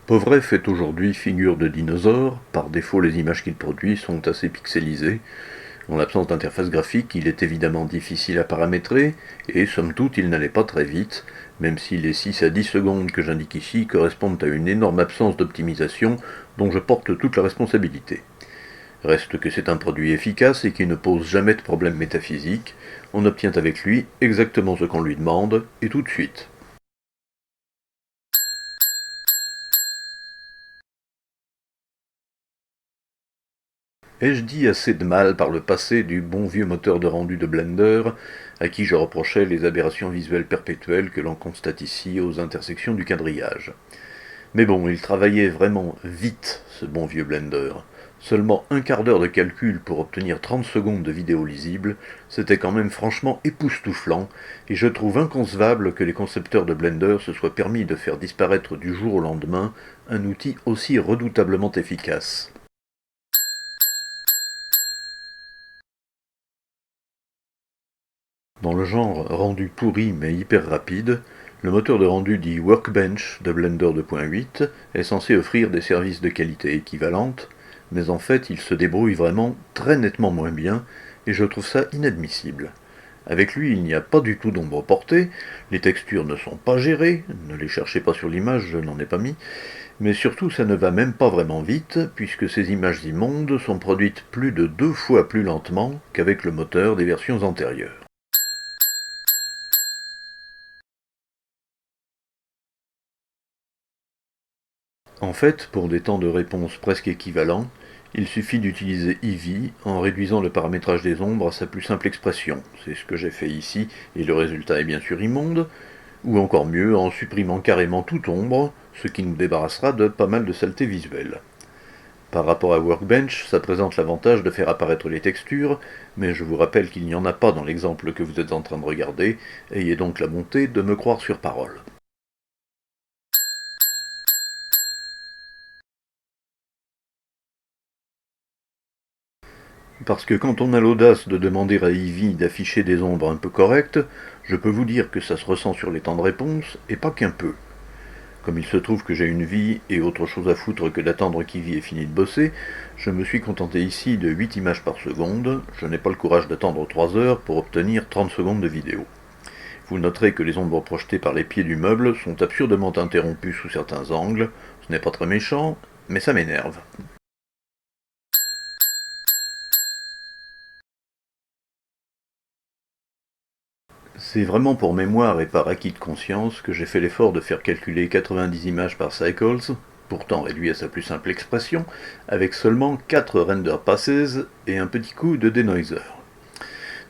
Povrev fait aujourd'hui figure de dinosaure, par défaut les images qu'il produit sont assez pixelisées. En l'absence d'interface graphique, il est évidemment difficile à paramétrer, et somme toute il n'allait pas très vite, même si les 6 à 10 secondes que j'indique ici correspondent à une énorme absence d'optimisation dont je porte toute la responsabilité. Reste que c'est un produit efficace et qui ne pose jamais de problème métaphysique, on obtient avec lui exactement ce qu'on lui demande, et tout de suite. Ai-je dit assez de mal par le passé du bon vieux moteur de rendu de Blender, à qui je reprochais les aberrations visuelles perpétuelles que l'on constate ici aux intersections du quadrillage. Mais bon, il travaillait vraiment vite, ce bon vieux Blender. Seulement un quart d'heure de calcul pour obtenir 30 secondes de vidéo lisible, c'était quand même franchement époustouflant, et je trouve inconcevable que les concepteurs de Blender se soient permis de faire disparaître du jour au lendemain un outil aussi redoutablement efficace. Dans le genre rendu pourri mais hyper rapide, le moteur de rendu dit Workbench de Blender 2.8 est censé offrir des services de qualité équivalente, mais en fait il se débrouille vraiment très nettement moins bien, et je trouve ça inadmissible. Avec lui, il n'y a pas du tout d'ombre portée, les textures ne sont pas gérées, ne les cherchez pas sur l'image, je n'en ai pas mis, mais surtout ça ne va même pas vraiment vite, puisque ces images immondes sont produites plus de 2 fois plus lentement qu'avec le moteur des versions antérieures. En fait, pour des temps de réponse presque équivalents, il suffit d'utiliser Eevee en réduisant le paramétrage des ombres à sa plus simple expression. C'est ce que j'ai fait ici, et le résultat est bien sûr immonde, ou encore mieux en supprimant carrément toute ombre, ce qui nous débarrassera de pas mal de saleté visuelle. Par rapport à Workbench, ça présente l'avantage de faire apparaître les textures, mais je vous rappelle qu'il n'y en a pas dans l'exemple que vous êtes en train de regarder, ayez donc la bonté de me croire sur parole. Parce que quand on a l'audace de demander à Eevee d'afficher des ombres un peu correctes, je peux vous dire que ça se ressent sur les temps de réponse, et pas qu'un peu. Comme il se trouve que j'ai une vie et autre chose à foutre que d'attendre qu'Eevee ait fini de bosser, je me suis contenté ici de 8 images par seconde, je n'ai pas le courage d'attendre 3 heures pour obtenir 30 secondes de vidéo. Vous noterez que les ombres projetées par les pieds du meuble sont absurdement interrompues sous certains angles, ce n'est pas très méchant, mais ça m'énerve. C'est vraiment pour mémoire et par acquis de conscience que j'ai fait l'effort de faire calculer 90 images par cycles, pourtant réduit à sa plus simple expression, avec seulement 4 render passes et un petit coup de denoiser.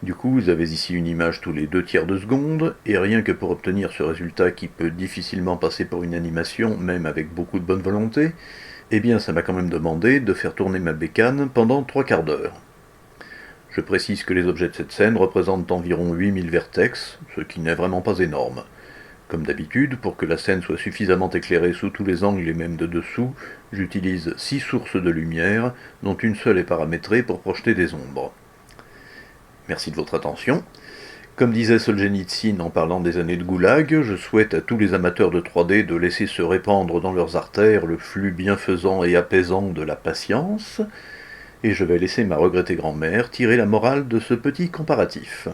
Du coup, vous avez ici une image tous les 2 tiers de seconde, et rien que pour obtenir ce résultat qui peut difficilement passer pour une animation, même avec beaucoup de bonne volonté, eh bien ça m'a quand même demandé de faire tourner ma bécane pendant 3 quarts d'heure. Je précise que les objets de cette scène représentent environ 8000 vertex, ce qui n'est vraiment pas énorme. Comme d'habitude, pour que la scène soit suffisamment éclairée sous tous les angles et même de dessous, j'utilise 6 sources de lumière, dont une seule est paramétrée pour projeter des ombres. Merci de votre attention. Comme disait Solzhenitsyn en parlant des années de goulag, je souhaite à tous les amateurs de 3D de laisser se répandre dans leurs artères le flux bienfaisant et apaisant de la patience, et je vais laisser ma regrettée grand-mère tirer la morale de ce petit comparatif.